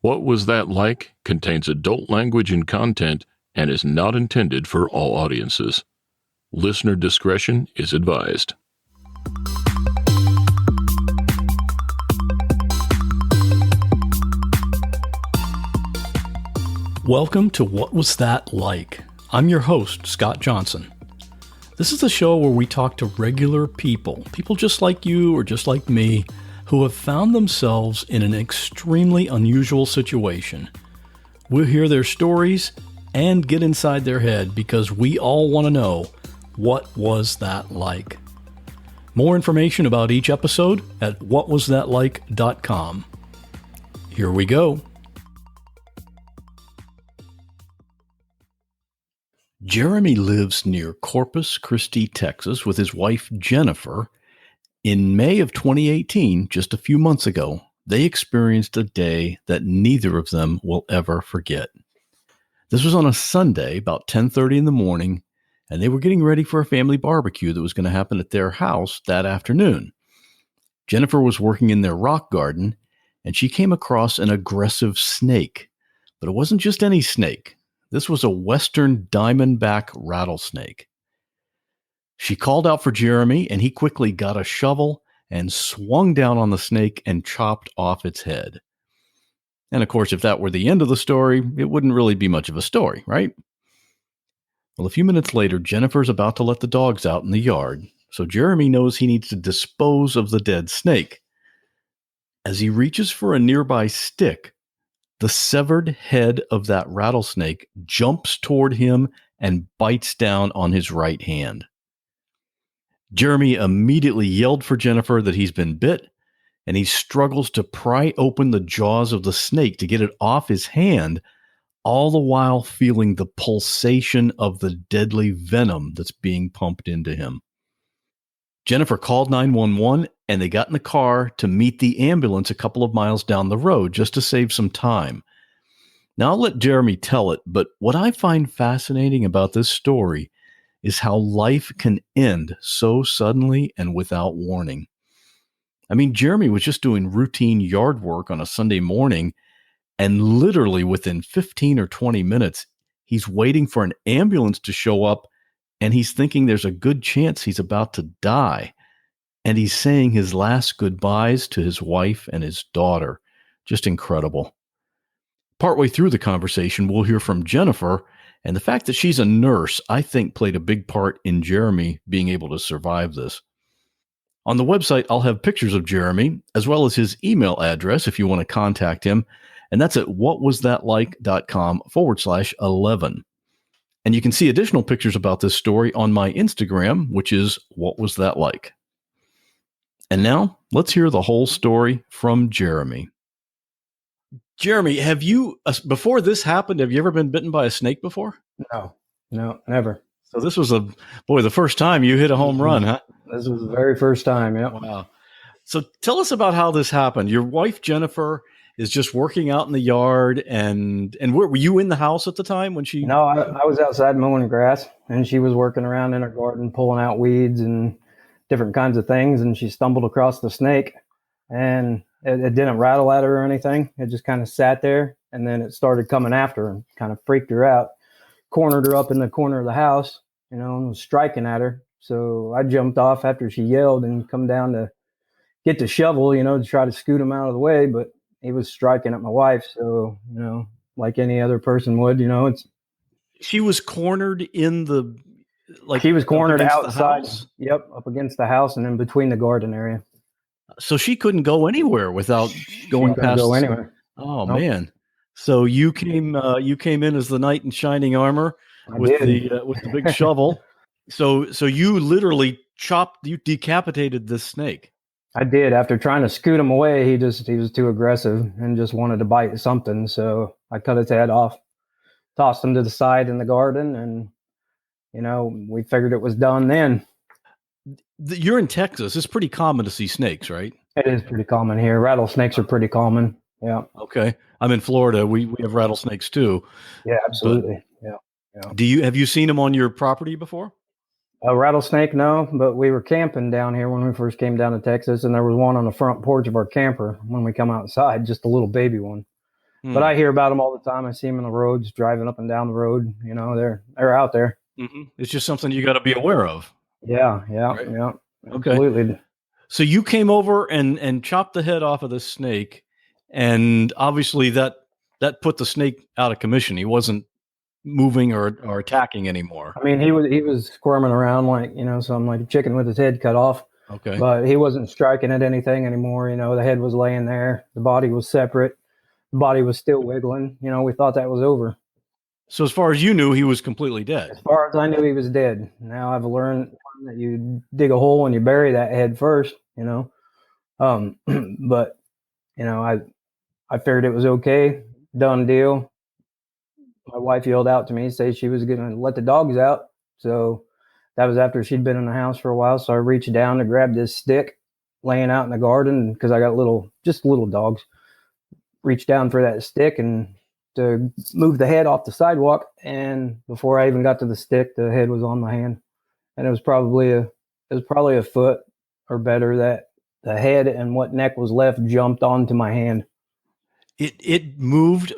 What Was That Like contains adult language and content and is not intended for all audiences. Listener discretion is advised. Welcome to What Was That Like? I'm your host, Scott Johnson. This is a show where we talk to regular people just like you or just like me, who have found themselves in an extremely unusual situation. We'll hear their stories and get inside their head because we all want to know, what was that like? More information about each episode at whatwasthatlike.com. Here we go. Jeremy lives near Corpus Christi, Texas, with his wife, Jennifer. In May of 2018, just a few months ago, they experienced a day that neither of them will ever forget. This was on a Sunday, about 10:30 in the morning, and they were getting ready for a family barbecue that was going to happen at their house that afternoon. Jennifer was working in their rock garden, and she came across an aggressive snake. But it wasn't just any snake. This was a Western Diamondback rattlesnake. She called out for Jeremy, and he quickly got a shovel and swung down on the snake and chopped off its head. And of course, if that were the end of the story, it wouldn't really be much of a story, right? Well, a few minutes later, Jennifer's about to let the dogs out in the yard, so Jeremy knows he needs to dispose of the dead snake. As he reaches for a nearby stick, the severed head of that rattlesnake jumps toward him and bites down on his right hand. Jeremy immediately yelled for Jennifer that he's been bit, and he struggles to pry open the jaws of the snake to get it off his hand, all the while feeling the pulsation of the deadly venom that's being pumped into him. Jennifer called 911, and they got in the car to meet the ambulance a couple of miles down the road just to save some time. Now, I'll let Jeremy tell it, but what I find fascinating about this story is how life can end so suddenly and without warning. I mean, Jeremy was just doing routine yard work on a Sunday morning, and literally within 15 or 20 minutes, he's waiting for an ambulance to show up, and he's thinking there's a good chance he's about to die. And he's saying his last goodbyes to his wife and his daughter. Just incredible. Partway through the conversation, we'll hear from Jennifer, and the fact that she's a nurse, I think, played a big part in Jeremy being able to survive this. On the website, I'll have pictures of Jeremy, as well as his email address if you want to contact him, and that's at whatwasthatlike.com/11. And you can see additional pictures about this story on my Instagram, which is What Was That Like? And now, let's hear the whole story from Jeremy. Jeremy, have you, before this happened, have you ever been bitten by a snake before? No, never. So this was the first time you hit a home run, huh? This was the very first time, yeah. Wow. So tell us about how this happened. Your wife, Jennifer, is just working out in the yard, and were you in the house at the time when she... No, I was outside mowing grass, and she was working around in her garden, pulling out weeds and different kinds of things, and she stumbled across the snake, and it didn't rattle at her or anything. It just kind of sat there, and then it started coming after her and kind of freaked her out, cornered her up in the corner of the house, and was striking at her. So I jumped off after she yelled and come down to get the shovel, to try to scoot him out of the way, but he was striking at my wife. So, like any other person would, She was cornered in the... She was cornered outside. Yep, up against the house and in between the garden area. So she couldn't go anywhere without going past... Go anywhere. Oh, nope. Man. So you came in as the knight in shining armor with the big shovel. So you literally you decapitated this snake. I did. After trying to scoot him away, he was too aggressive and just wanted to bite something. So I cut his head off, tossed him to the side in the garden, and we figured it was done then. You're in Texas. It's pretty common to see snakes, right? It is pretty common here. Rattlesnakes are pretty common. Yeah. Okay. I'm in Florida. We have rattlesnakes too. Yeah, absolutely. Yeah. Have you seen them on your property before? A rattlesnake, no, but we were camping down here when we first came down to Texas, and there was one on the front porch of our camper when we come outside, just a little baby one. But I hear about them all the time. I see them in the roads, driving up and down the road. You know, they're out there. Mm-hmm. It's just something you got to be aware of. Yeah, Right. yeah. Okay. Absolutely. So you came over and chopped the head off of the snake, and obviously that put the snake out of commission. He wasn't moving or attacking anymore. I mean, he was squirming around like, you know, some like a chicken with his head cut off. Okay. But he wasn't striking at anything anymore. You know, the head was laying there. The body was separate. The body was still wiggling. You know, we thought that was over. So as far as you knew, he was completely dead. As far as I knew, he was dead. Now I've learned that you dig a hole and you bury that head first, you know. But, you know, I figured it was okay. Done deal. My wife yelled out to me, say she was going to let the dogs out. So that was after she'd been in the house for a while. So I reached down to grab this stick laying out in the garden because I got just little dogs. Reached down for that stick and to move the head off the sidewalk. And before I even got to the stick, the head was on my hand. And it was probably a foot or better that the head and what neck was left jumped onto my hand. It moved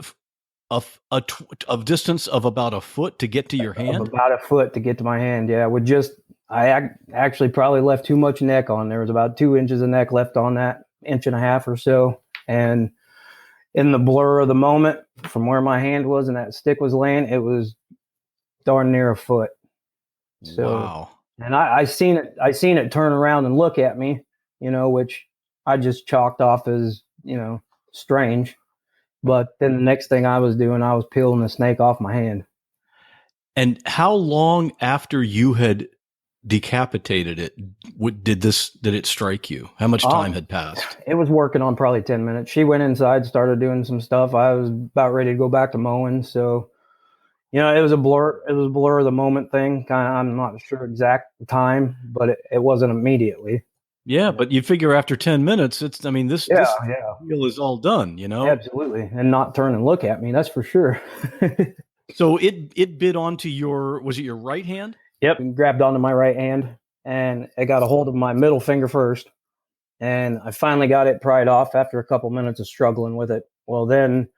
a distance of about a foot to get to your hand? Of about a foot to get to my hand, yeah. I actually probably left too much neck on. There was about 2 inches of neck left on that, 1.5 inches or so. And in the blur of the moment, from where my hand was and that stick was laying, it was darn near a foot. So, wow. And I seen it turn around and look at me, you know, which I just chalked off as, you know, strange. But then the next thing I was doing, I was peeling the snake off my hand. And how long after you had decapitated it did it strike you? How much time had passed? It was working on probably 10 minutes. She went inside, started doing some stuff. I was about ready to go back to mowing. So, you know, it was a blur of the moment thing. Kind of, I'm not sure exact time, but it wasn't immediately. Yeah, but you figure after 10 minutes, this deal is all done, you know? Absolutely. And not turn and look at me, that's for sure. So it bit onto was it your right hand? Yep. It grabbed onto my right hand and it got a hold of my middle finger first. And I finally got it pried off after a couple minutes of struggling with it. Well, then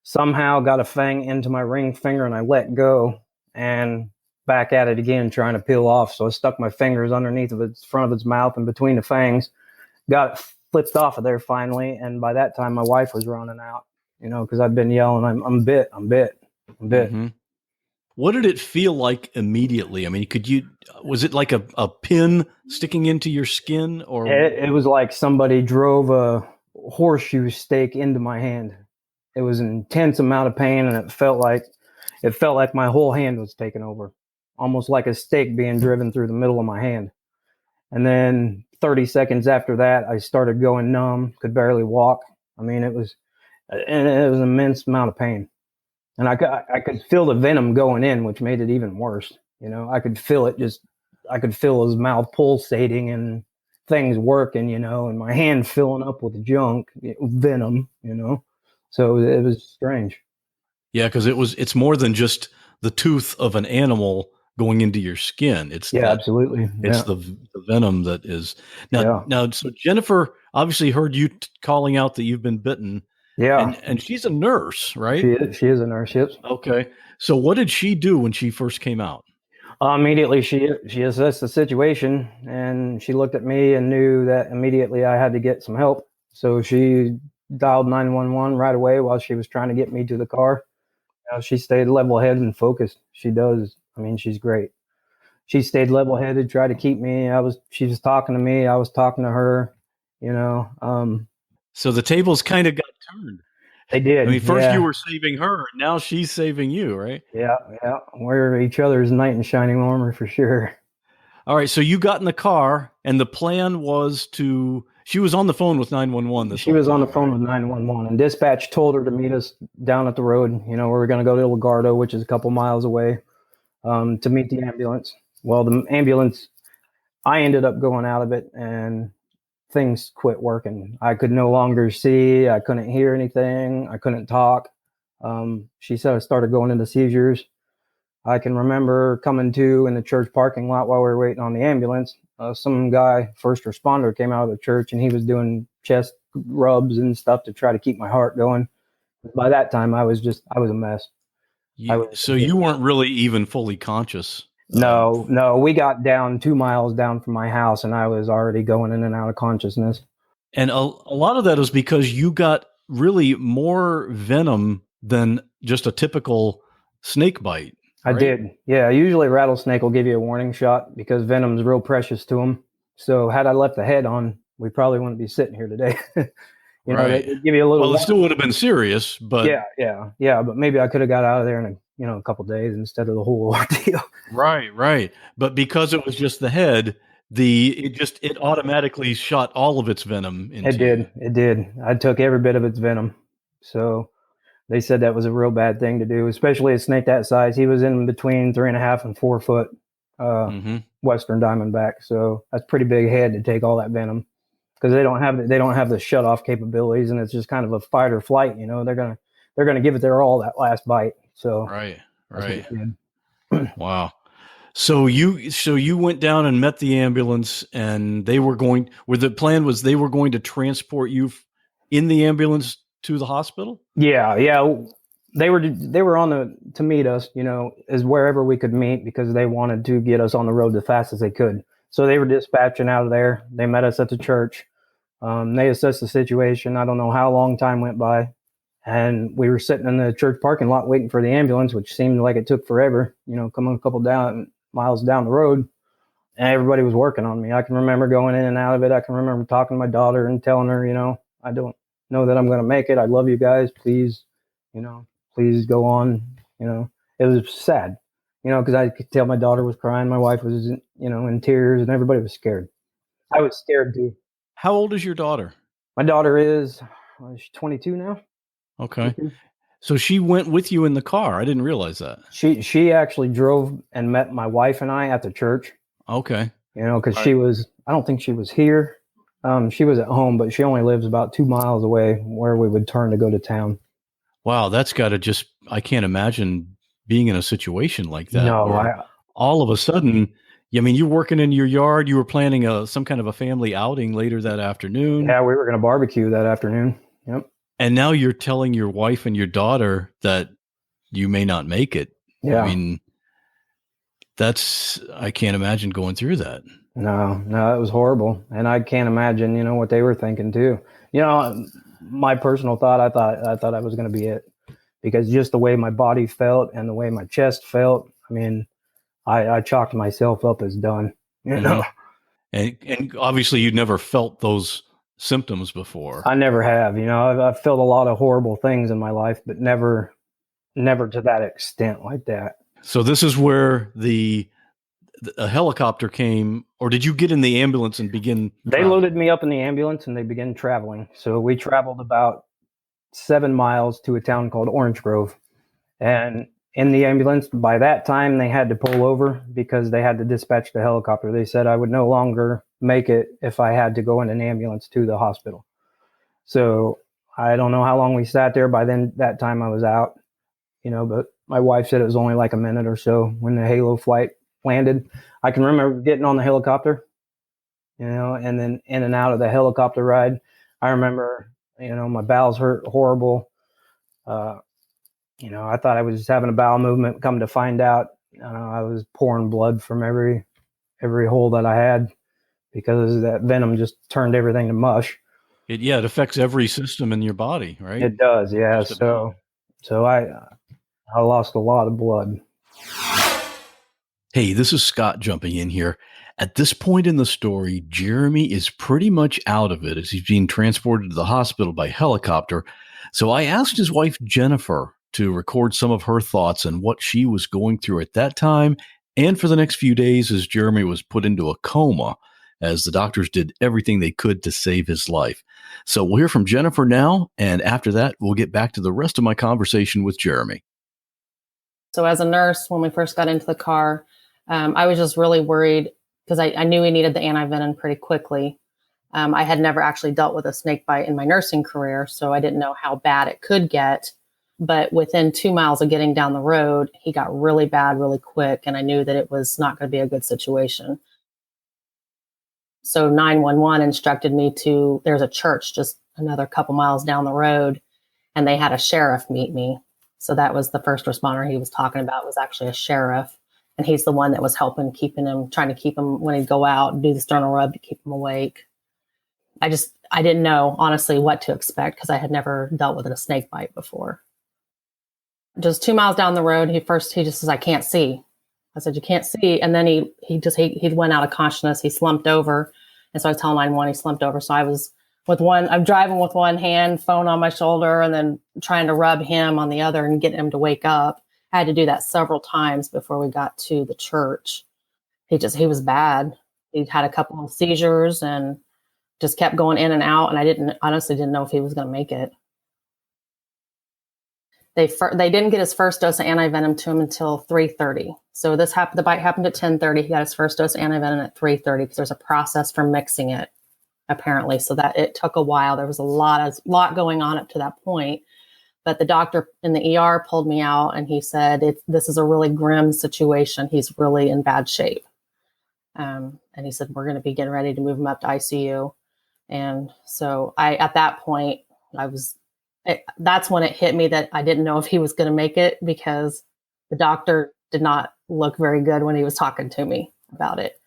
somehow got a fang into my ring finger and I let go and back at it again, trying to peel off. So I stuck my fingers underneath of its front of its mouth and between the fangs, got it flipped off of there finally. And by that time, my wife was running out, you know, because I've been yelling, I'm bit. Mm-hmm. What did it feel like immediately? I mean, was it like a pin sticking into your skin, or? It was like somebody drove a horseshoe stake into my hand. It was an intense amount of pain, and it felt like my whole hand was taken over, almost like a stake being driven through the middle of my hand. And then 30 seconds after that, I started going numb, could barely walk. I mean, it was an immense amount of pain. And I could feel the venom going in, which made it even worse. You know, I could feel his mouth pulsating and things working, you know, and my hand filling up with junk, venom, you know. So it was strange. Yeah, because it's more than just the tooth of an animal going into your skin. Absolutely. It's the venom that is now. So Jennifer obviously heard you calling out that you've been bitten. Yeah, and she's a nurse, right? She is a nurse. Yes. Okay. So what did she do when she first came out? Immediately, she assessed the situation and she looked at me and knew that immediately I had to get some help. So she dialed 911 right away while she was trying to get me to the car. You know, she stayed level-headed and focused. She does. I mean, she's great. She stayed level-headed, tried to keep me. She was talking to me. I was talking to her. You know. So the tables kind of got turned. They did. I mean, first you were saving her, and now she's saving you, right? Yeah. We're each other's knight in shining armor for sure. All right, so you got in the car, and the plan was she was on the phone with 911. She was on the phone with 911, and dispatch told her to meet us down at the road. You know, we were going to go to Lagardo, which is a couple miles away, to meet the ambulance. Well, the ambulance, I ended up going out of it, and things quit working. I could no longer see. I couldn't hear anything. I couldn't talk. She said I started going into seizures. I can remember coming to in the church parking lot while we were waiting on the ambulance. Some guy, first responder, came out of the church and he was doing chest rubs and stuff to try to keep my heart going. By that time, I was a mess. So you weren't really even fully conscious. No, we got down 2 miles down from my house and I was already going in and out of consciousness. And a lot of that is because you got really more venom than just a typical snake bite. Right? I did. Yeah, usually rattlesnake will give you a warning shot because venom's real precious to them. So had I left the head on, we probably wouldn't be sitting here today. Right. They give you a little. Well, it still would have been serious, but yeah. But maybe I could have got out of there in a couple of days instead of the whole ordeal. Right. But because it was just the head, it automatically shot all of its venom into you. It did. I took every bit of its venom. So they said that was a real bad thing to do, especially a snake that size. He was in between 3.5 and 4 foot Western Diamondback. So that's pretty big head to take all that venom because they don't have the shut off capabilities, and it's just kind of a fight or flight. They're gonna give it their all that last bite. So right. Wow. So you went down and met the ambulance, and the plan was they were going to transport you in the ambulance to the hospital? Yeah. They were on to meet us, as wherever we could meet because they wanted to get us on the road as fast as they could. So they were dispatching out of there. They met us at the church. They assessed the situation. I don't know how long time went by. And we were sitting in the church parking lot waiting for the ambulance, which seemed like it took forever, coming a couple miles down the road. And everybody was working on me. I can remember going in and out of it. I can remember talking to my daughter and telling her, I don't know that I'm going to make it. I love you guys. Please, please go on. It was sad, because I could tell my daughter was crying. My wife was, in tears, and everybody was scared. I was scared too. How old is your daughter? My daughter is she's 22 now. Okay. So she went with you in the car. I didn't realize that. She actually drove and met my wife and I at the church. Okay. Because I don't think she was here. She was at home, but she only lives about 2 miles away where we would turn to go to town. Wow, that's got to I can't imagine being in a situation like that. No, all of a sudden, you're working in your yard. You were planning some kind of a family outing later that afternoon. Yeah, we were going to barbecue that afternoon. Yep. And now you're telling your wife and your daughter that you may not make it. Yeah. I can't imagine going through that. No, it was horrible. And I can't imagine, what they were thinking too. My personal thought, I thought I was going to be it because just the way my body felt and the way my chest felt, I chalked myself up as done, And obviously you'd never felt those symptoms before. I never have, I've felt a lot of horrible things in my life, but never to that extent like that. So this is where a helicopter came, or did you get in the ambulance and begin? They loaded me up in the ambulance and they began traveling. So we traveled about 7 miles to a town called Orange Grove. And in the ambulance, by that time, they had to pull over because they had to dispatch the helicopter. They said I would no longer make it if I had to go in an ambulance to the hospital. So I don't know how long we sat there. By then, that time I was out, but my wife said it was only like a minute or so when the Halo flight landed. I can remember getting on the helicopter, and then in and out of the helicopter ride. I remember, my bowels hurt horrible. I thought I was just having a bowel movement. Come to find out, I was pouring blood from every hole that I had because that venom just turned everything to mush. It affects every system in your body, right? It does, yeah. So I lost a lot of blood. Hey, this is Scott jumping in here. At this point in the story, Jeremy is pretty much out of it as he's being transported to the hospital by helicopter. So I asked his wife, Jennifer, to record some of her thoughts on what she was going through at that time and for the next few days as Jeremy was put into a coma, as the doctors did everything they could to save his life. So we'll hear from Jennifer now, and after that, we'll get back to the rest of my conversation with Jeremy. So as a nurse, when we first got into the car, I was just really worried because I knew we needed the antivenom pretty quickly. I had never actually dealt with a snake bite in my nursing career, so I didn't know how bad it could get. But within 2 miles of getting down the road, he got really bad really quick, and I knew that it was not going to be a good situation. So 911 instructed me there's a church just another couple miles down the road, and they had a sheriff meet me. So that was the first responder he was talking about, was actually a sheriff. And he's the one that was helping, trying to keep him when he'd go out and do the sternal rub to keep him awake. I didn't know, honestly, what to expect because I had never dealt with a snake bite before. Just 2 miles down the road, he just says, I can't see. I said, you can't see. And then he went out of consciousness. He slumped over. And so I was telling 911, he slumped over. So I'm driving with one hand, phone on my shoulder, and then trying to rub him on the other and get him to wake up. I had to do that several times before we got to the church. He was bad. He'd had a couple of seizures and just kept going in and out. And I honestly didn't know if he was going to make it. They didn't get his first dose of antivenom to him until 3:30. So the bite happened at 10:30. He got his first dose of antivenom at 3:30 because there's a process for mixing it, apparently. So that it took a while. There was a lot going on up to that point. But the doctor in the ER pulled me out and he said, this is a really grim situation. He's really in bad shape. And he said, we're going to be getting ready to move him up to ICU. And so at that point, that's when it hit me that I didn't know if he was going to make it, because the doctor did not look very good when he was talking to me about it.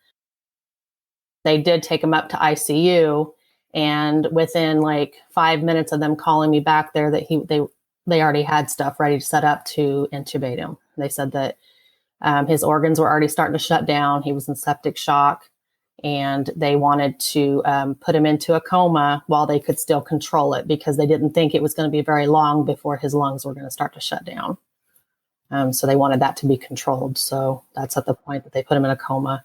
They did take him up to ICU, and within like 5 minutes of them calling me back there, that they already had stuff ready to set up to intubate him. They said that his organs were already starting to shut down. He was in septic shock, and they wanted to put him into a coma while they could still control it, because they didn't think it was going to be very long before his lungs were going to start to shut down. So they wanted that to be controlled. So that's at the point that they put him in a coma.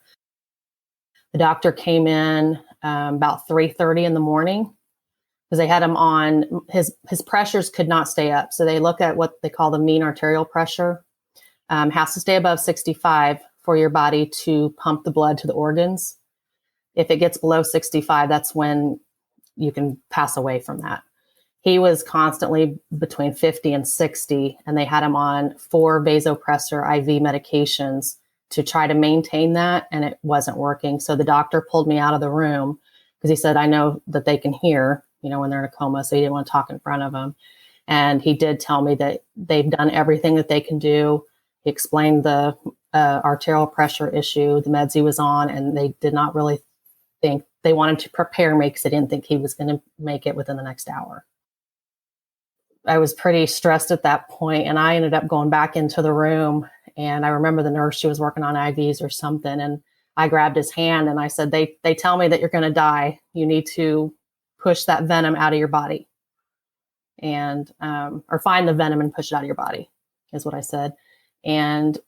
The doctor came in about 3:30 in the morning, because they had him on, his pressures could not stay up. So they look at what they call the mean arterial pressure. Has to stay above 65 for your body to pump the blood to the organs. If it gets below 65, that's when you can pass away from that. He was constantly between 50 and 60, and they had him on 4 vasopressor IV medications to try to maintain that, and it wasn't working. So the doctor pulled me out of the room because he said, I know that they can hear, when they're in a coma, so he didn't want to talk in front of them. And he did tell me that they've done everything that they can do. He explained the arterial pressure issue, the meds he was on, and they did not really think, they wanted to prepare me because they didn't think he was going to make it within the next hour. I was pretty stressed at that point, and I ended up going back into the room, and I remember the nurse, she was working on IVs or something, and I grabbed his hand and I said, they tell me that you're going to die. You need to push that venom out of your body, and or find the venom and push it out of your body, is what I said. And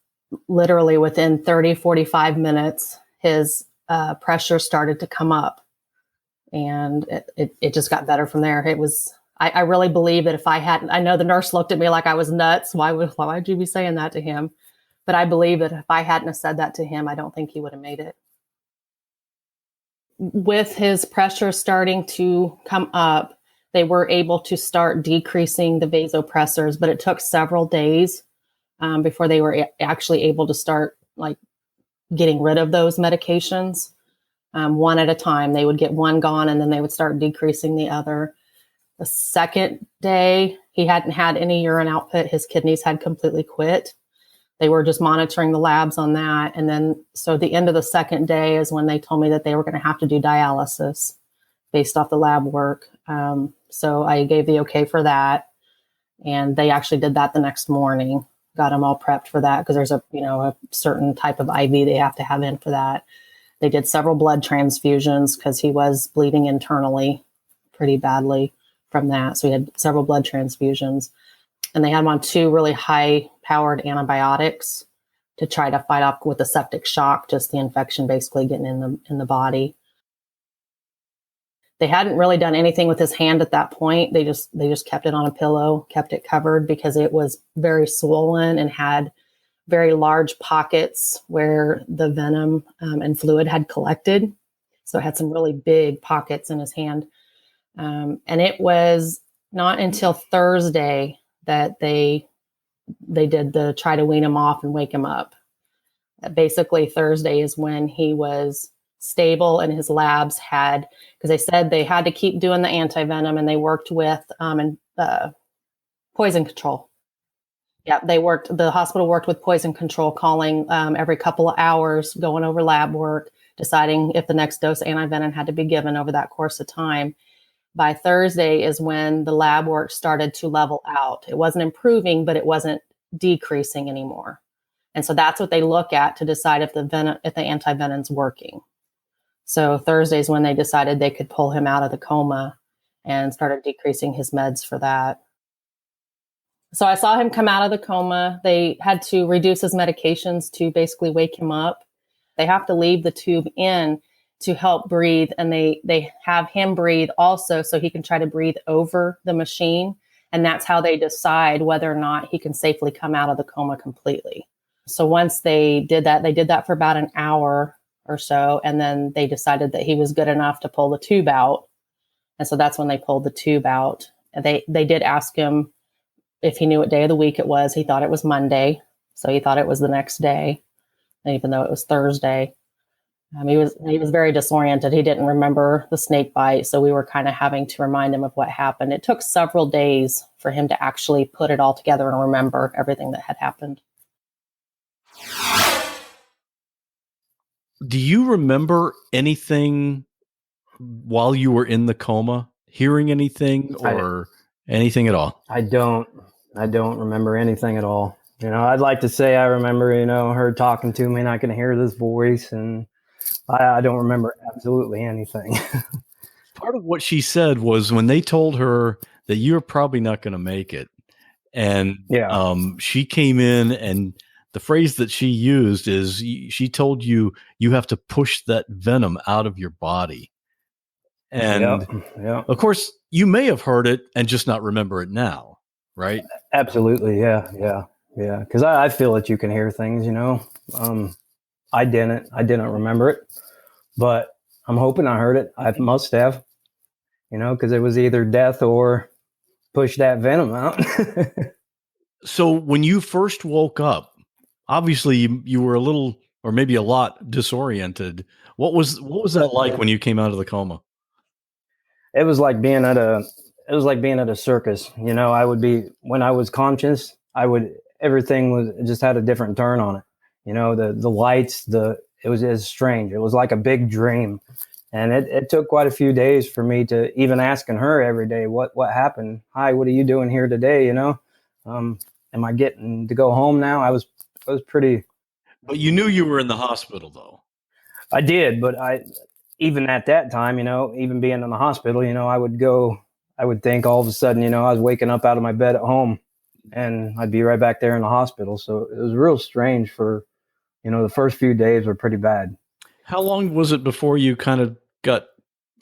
literally within 30, 45 minutes, his pressure started to come up, and it just got better from there. It was, I really believe that if I hadn't, I know the nurse looked at me like I was nuts. Why would you be saying that to him? But I believe that if I hadn't have said that to him, I don't think he would have made it. With his pressure starting to come up, they were able to start decreasing the vasopressors, but it took several days before they were actually able to start getting rid of those medications. One at a time. They would get one gone, and then they would start decreasing the other. The second day, he hadn't had any urine output. His kidneys had completely quit. They were just monitoring the labs on that. And then, so the end of the second day is when they told me that they were going to have to do dialysis based off the lab work. So I gave the okay for that. And they actually did that the next morning, got them all prepped for that, because there's a certain type of IV they have to have in for that. They did several blood transfusions because he was bleeding internally pretty badly from that. So he had several blood transfusions, and they had him on 2 really high-powered antibiotics to try to fight off with the septic shock, just the infection basically getting in the body. They hadn't really done anything with his hand at that point. They just kept it on a pillow, kept it covered, because it was very swollen and had very large pockets where the venom and fluid had collected. So it had some really big pockets in his hand. And it was not until Thursday that they did the try to wean him off and wake him up. Basically, Thursday is when he was stable, and his labs had, because they said they had to keep doing the antivenom, and they worked with Poison control. Yeah, the hospital worked with poison control, calling every couple of hours, going over lab work, deciding if the next dose of antivenom had to be given over that course of time. By Thursday is when the lab work started to level out. It wasn't improving, but it wasn't decreasing anymore. And so that's what they look at to decide if the antivenom's working. So Thursday is when they decided they could pull him out of the coma and started decreasing his meds for that. So I saw him come out of the coma. They had to reduce his medications to basically wake him up. They have to leave the tube in to help breathe. And they have him breathe also so he can try to breathe over the machine. And that's how they decide whether or not he can safely come out of the coma completely. So once they did that for about an hour or so. And then they decided that he was good enough to pull the tube out. And so that's when they pulled the tube out. And they did ask him if he knew what day of the week it was. He thought it was Monday. So he thought it was the next day, even though it was Thursday. He was very disoriented. He didn't remember the snake bite. So we were kind of having to remind him of what happened. It took several days for him to actually put it all together and remember everything that had happened. Do you remember anything while you were in the coma? Hearing anything or anything at all? I don't remember anything at all. I'd like to say I remember, her talking to me and I can hear this voice, and I don't remember absolutely anything. Part of what she said was when they told her that you're probably not going to make it. And she came in, and the phrase that she used is she told you have to push that venom out of your body. And of course, you may have heard it and just not remember it now, right? Absolutely. Yeah. Because I feel that you can hear things, I didn't remember it, but I'm hoping I heard it. I must have, because it was either death or push that venom out. So when you first woke up, obviously you were a little, or maybe a lot, disoriented. What was that like when you came out of the coma? It was like being at a circus. I would be, when I was conscious, everything just had a different turn on it. The lights, it was strange. It was like a big dream. And it took quite a few days for me to even asking her every day, what happened? Hi, what are you doing here today? Am I getting to go home now? I was pretty. But you knew you were in the hospital though. I did, but even at that time, even being in the hospital, I would think all of a sudden, I was waking up out of my bed at home and I'd be right back there in the hospital. So it was real strange for, the first few days were pretty bad. How long was it before you kind of got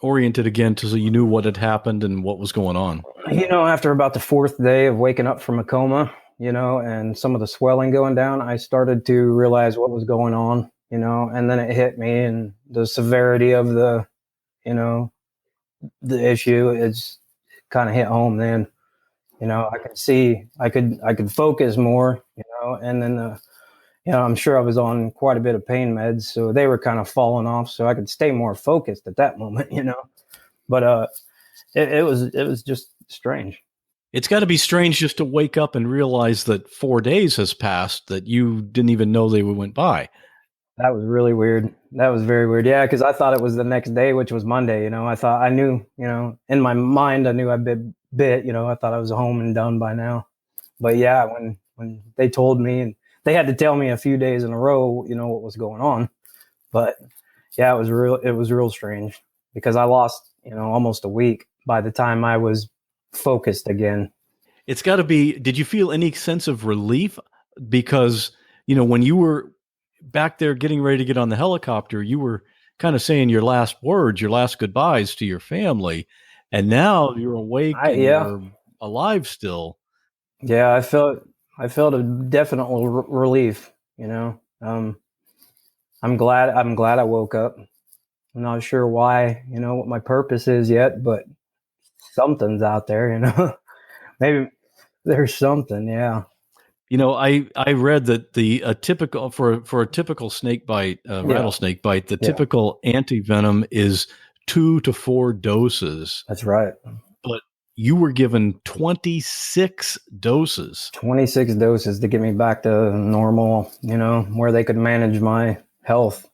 oriented again so you knew what had happened and what was going on? After about the fourth day of waking up from a coma, and some of the swelling going down, I started to realize what was going on, and then it hit me, and the severity of the issue is kind of hit home then. I could see, I could focus more, and then, I'm sure I was on quite a bit of pain meds, so they were kind of falling off, so I could stay more focused at that moment, but, it was just strange. It's got to be strange just to wake up and realize that 4 days has passed that you didn't even know they went by. That was really weird. That was very weird. Yeah, because I thought it was the next day, which was Monday. I knew, in my mind, I knew I'd been bit. I thought I was home and done by now. But yeah, when they told me, and they had to tell me a few days in a row, what was going on. But yeah, it was real strange because I lost, almost a week by the time I was focused again. It's got to be. Did you feel any sense of relief? Because, when you were back there getting ready to get on the helicopter, you were kind of saying your last words, your last goodbyes to your family. And now you're awake and you're alive still. Yeah, I felt a definite relief, I'm glad I woke up. I'm not sure why, what my purpose is yet, but something's out there, maybe there's something. Yeah. I read that a typical for a typical snake bite, rattlesnake bite, the typical antivenom is 2 to 4 doses. That's right. But you were given 26 doses. 26 doses to get me back to normal, where they could manage my health.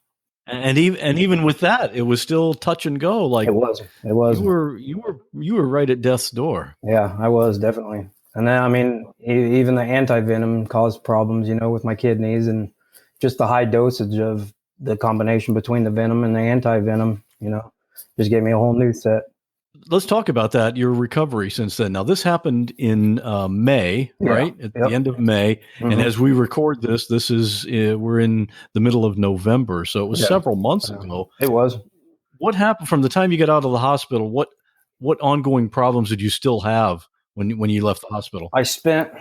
And even with that, it was still touch and go. Like It was. You were right at death's door. Yeah, I was definitely. And then, even the anti-venom caused problems, with my kidneys, and just the high dosage of the combination between the venom and the anti-venom, just gave me a whole new set. Let's talk about that, your recovery since then. Now, this happened in May, right? At the end of May. Mm-hmm. And as we record this is, we're in the middle of November. So it was several months ago. It was. What happened from the time you got out of the hospital? What ongoing problems did you still have when you left the hospital? I spent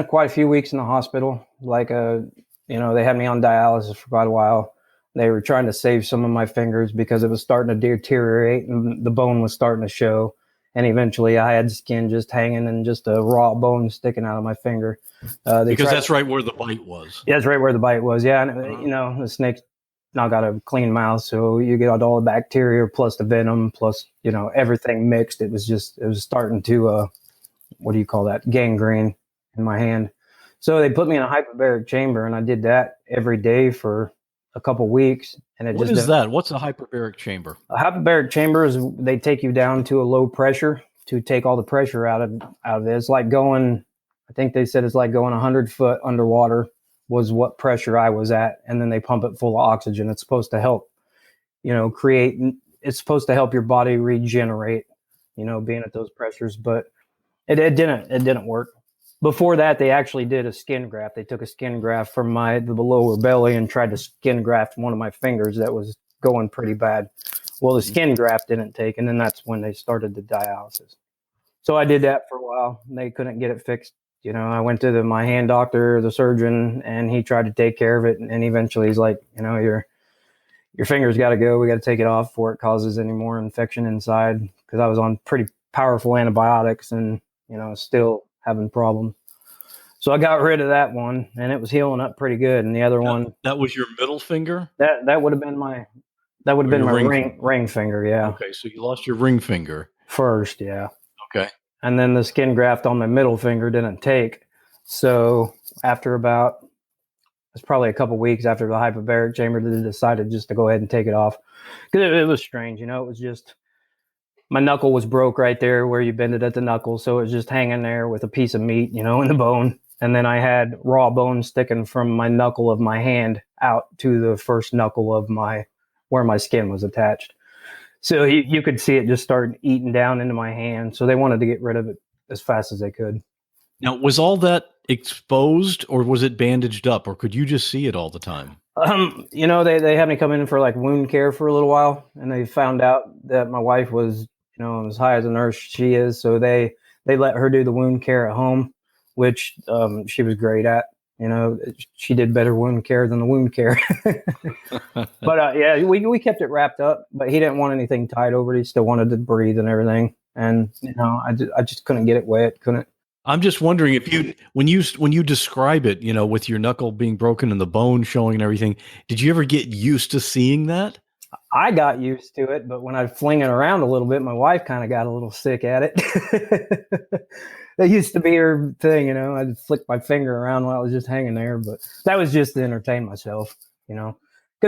quite a few weeks in the hospital. Like, they had me on dialysis for quite a while. They were trying to save some of my fingers because it was starting to deteriorate and the bone was starting to show. And eventually I had skin just hanging and just a raw bone sticking out of my finger. Because that's right where the bite was. Yeah, that's right where the bite was. Yeah. And, the snake's now got a clean mouth. So you get all the bacteria plus the venom plus, everything mixed. It was starting to, gangrene in my hand. So they put me in a hyperbaric chamber, and I did that every day for a couple weeks. And what is that? What's a hyperbaric chamber? A hyperbaric chamber is they take you down to a low pressure to take all the pressure out of it. It's like going, I think they said it's like going 100 foot underwater was what pressure I was at. And then they pump it full of oxygen. It's supposed to help, it's supposed to help your body regenerate, being at those pressures, but it didn't work. Before that, they actually did a skin graft. They took a skin graft from the lower belly and tried to skin graft one of my fingers that was going pretty bad. Well, the skin graft didn't take, and then that's when they started the dialysis. So I did that for a while. And they couldn't get it fixed. I went to my hand doctor, the surgeon, and he tried to take care of it. And eventually he's like, your finger's got to go. We got to take it off before it causes any more infection inside, because I was on pretty powerful antibiotics and, still having problems. So I got rid of that one, and it was healing up pretty good. And the other one, that was your middle finger? That would have been my ring finger. Yeah. Okay. So you lost your ring finger first. Yeah. Okay. And then the skin graft on my middle finger didn't take. So after it's probably a couple weeks after the hyperbaric chamber, they decided just to go ahead and take it off, because it was strange. It was just, my knuckle was broke right there where you bend it at the knuckle. So it was just hanging there with a piece of meat, in the bone. And then I had raw bone sticking from my knuckle of my hand out to the first knuckle of where my skin was attached. So you could see it just start eating down into my hand. So they wanted to get rid of it as fast as they could. Now, was all that exposed, or was it bandaged up, or could you just see it all the time? They had me come in for like wound care for a little while, and they found out that my wife was, as high as a nurse she is. So they let her do the wound care at home, which she was great at. She did better wound care than the wound care. But we kept it wrapped up, but he didn't want anything tied over it. He still wanted to breathe and everything. And, I just couldn't get it wet. Couldn't. I'm just wondering if when you describe it, with your knuckle being broken and the bone showing and everything, did you ever get used to seeing that? I got used to it, but when I'd fling it around a little bit, my wife kind of got a little sick at it. That used to be her thing, I'd flick my finger around while I was just hanging there, but that was just to entertain myself, because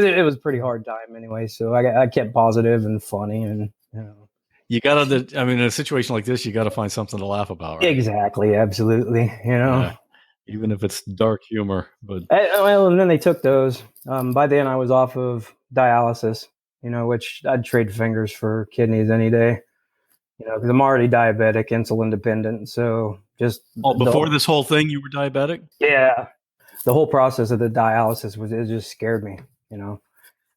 it was a pretty hard time anyway. So I kept positive and funny, and you gotta. In a situation like this, you got to find something to laugh about, right? Exactly, absolutely, Yeah. Even if it's dark humor. But and then they took those. By then, I was off of dialysis, which I'd trade fingers for kidneys any day. Because I'm already diabetic, insulin dependent. So just before this whole thing, you were diabetic? Yeah, the whole process of the dialysis it just scared me.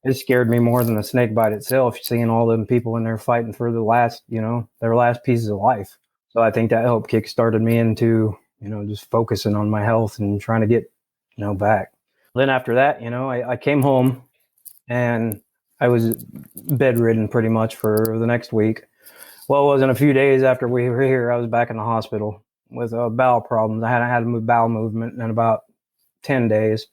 It scared me more than the snake bite itself. Seeing all them people in there fighting for the last, their last pieces of life. So I think that helped kickstarted me into, just focusing on my health and trying to get, back. Then after that, I came home and I was bedridden pretty much for the next week. Well, it wasn't a few days after we were here, I was back in the hospital with bowel problems. I hadn't had a bowel movement in about 10 days.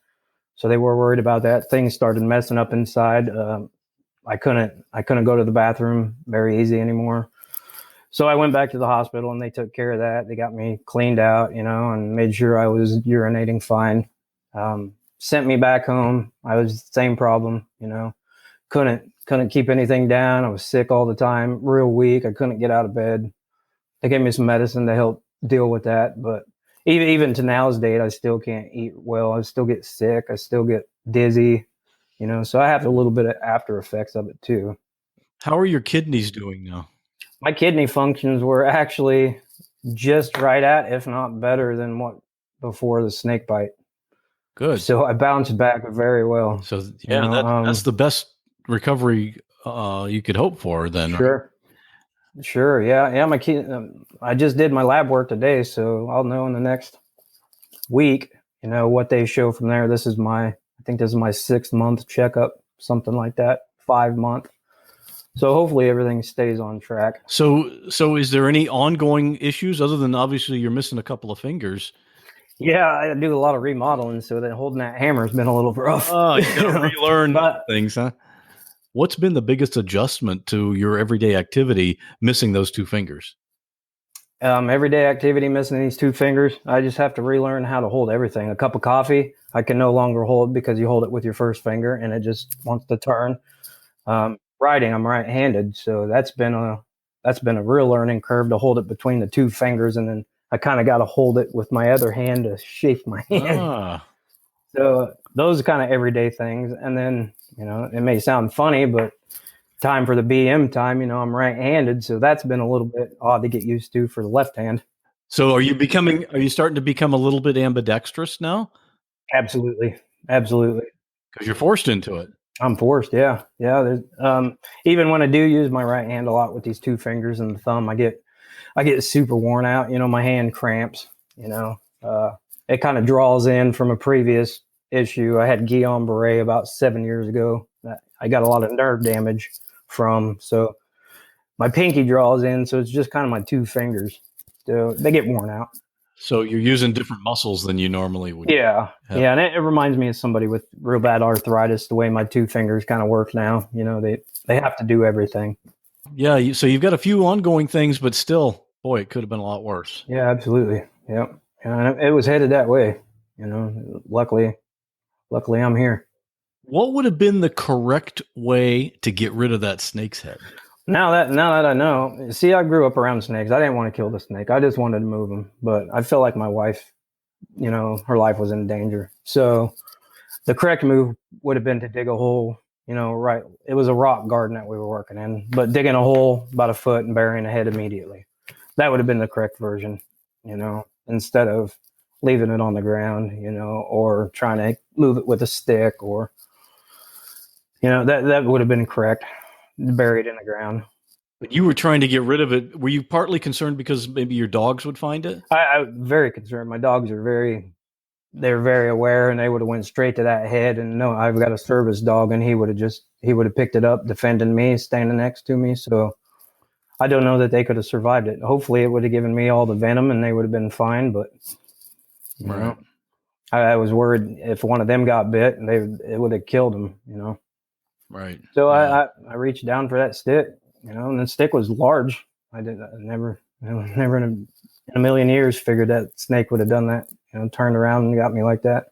So they were worried about that. Things started messing up inside. I couldn't go to the bathroom very easy anymore. So I went back to the hospital and they took care of that. They got me cleaned out, and made sure I was urinating fine. Sent me back home. I was the same problem, couldn't keep anything down. I was sick all the time, real weak. I couldn't get out of bed. They gave me some medicine to help deal with that. But even to now's date, I still can't eat well. I still get sick. I still get dizzy, so I have a little bit of after effects of it too. How are your kidneys doing now? My kidney functions were actually just right at, if not better than what before the snake bite. Good. So I bounced back very well. So that's the best recovery you could hope for then. Sure. Right? Sure. Yeah. My I just did my lab work today, so I'll know in the next week, what they show from there. I think this is my 6-month checkup, something like that, 5-month. So hopefully everything stays on track. So is there any ongoing issues other than obviously you're missing a couple of fingers? Yeah, I do a lot of remodeling, so that holding that hammer has been a little rough. Oh, you got to relearn things, huh? What's been the biggest adjustment to your everyday activity missing those 2 fingers? Everyday activity missing these 2 fingers. I just have to relearn how to hold everything. A cup of coffee, I can no longer hold because you hold it with your first finger and it just wants to turn. Writing, I'm right-handed, so that's been a real learning curve to hold it between the 2 fingers, and then I kind of got to hold it with my other hand to shape my hand. So those are kind of everyday things. And then, it may sound funny, but time for the BM time, I'm right-handed. So that's been a little bit odd to get used to for the left hand. So are you starting to become a little bit ambidextrous now? Absolutely. Because you're forced into it. I'm forced. Yeah. There's, even when I do use my right hand a lot with these 2 fingers and the thumb, I get super worn out. My hand cramps, it kind of draws in from a previous issue. I had Guillain-Barré about 7 years ago. I got a lot of nerve damage from, so my pinky draws in. So it's just kind of my 2 fingers. So they get worn out. So you're using different muscles than you normally would. Yeah. And it reminds me of somebody with real bad arthritis, the way my 2 fingers kind of work now. They have to do everything. Yeah, so you've got a few ongoing things, but still, boy, it could have been a lot worse. Yeah, absolutely. Yep. And it was headed that way. Luckily I'm here. What would have been the correct way to get rid of that snake's head? Now that I know, see, I grew up around snakes. I didn't want to kill the snake. I just wanted to move him. But I felt like my wife, her life was in danger. So the correct move would have been to dig a hole, right. It was a rock garden that we were working in, but digging a hole about 1 foot and burying the head immediately. That would have been the correct version, instead of leaving it on the ground, or trying to move it with a stick, or, that would have been correct. Buried in the ground. But you were trying to get rid of it. Were you partly concerned because maybe your dogs would find it? I'm very concerned. My dogs are they're very aware, and they would have went straight to that head. And no, I've got a service dog, and he would have picked it up, defending me, standing next to me. So I don't know that they could have survived it. Hopefully it would have given me all the venom and they would have been fine. But I was worried if one of them got bit, it would have killed them, Right. So I reached down for that stick, and the stick was large. I never in a million years figured that snake would have done that, turned around and got me like that.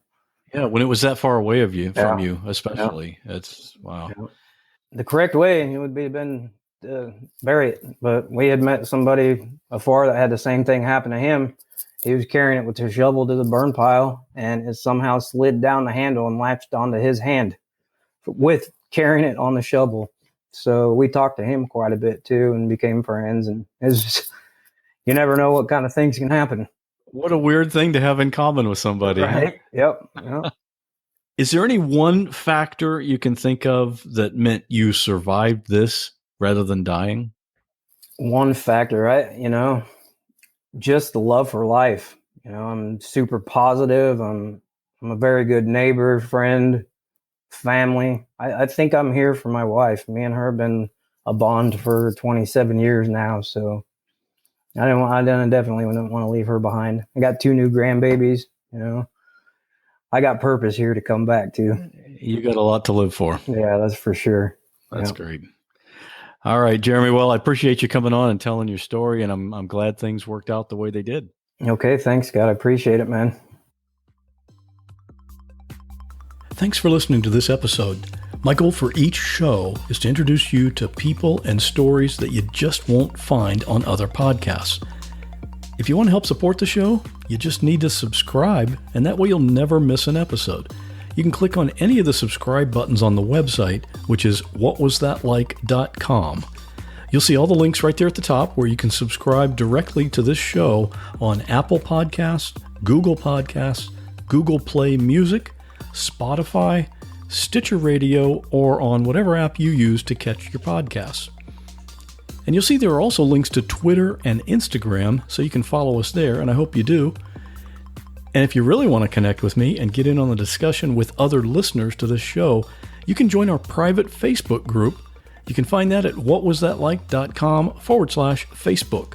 Yeah. When it was that far away from you, especially, it's wow. Yeah. The correct way would be been to bury it, but we had met somebody afar that had the same thing happen to him. He was carrying it with his shovel to the burn pile, and it somehow slid down the handle and latched onto his hand with carrying it on the shovel. So we talked to him quite a bit too and became friends, and it's just, you never know what kind of things can happen. What a weird thing to have in common with somebody. Right? Yep. Is there any one factor you can think of that meant you survived this rather than dying? One factor, right? Just the love for life. I'm super positive. I'm a very good neighbor, friend, family. I think I'm here for my wife. Me and her have been a bond for 27 years now. So I definitely wouldn't want to leave her behind. I got 2 new grandbabies, I got purpose here to come back to. You got a lot to live for. Yeah, that's for sure. That's great. All right, Jeremy. Well, I appreciate you coming on and telling your story, and I'm glad things worked out the way they did. Okay, thanks, Scott. I appreciate it, man. Thanks for listening to this episode. My goal for each show is to introduce you to people and stories that you just won't find on other podcasts. If you want to help support the show, you just need to subscribe, and that way you'll never miss an episode. You can click on any of the subscribe buttons on the website, which is whatwasthatlike.com. You'll see all the links right there at the top where you can subscribe directly to this show on Apple Podcasts, Google Podcasts, Google Play Music, Spotify, Stitcher Radio, or on whatever app you use to catch your podcasts. And you'll see there are also links to Twitter and Instagram, so you can follow us there, and I hope you do. And if you really want to connect with me and get in on the discussion with other listeners to this show, you can join our private Facebook group. You can find that at whatwasthatlike.com/Facebook.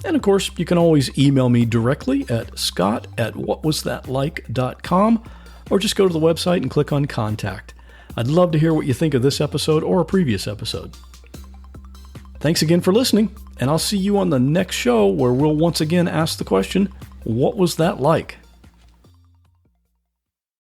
And of course, you can always email me directly at scott@whatwasthatlike.com, or just go to the website and click on Contact. I'd love to hear what you think of this episode or a previous episode. Thanks again for listening, and I'll see you on the next show where we'll once again ask the question, what was that like?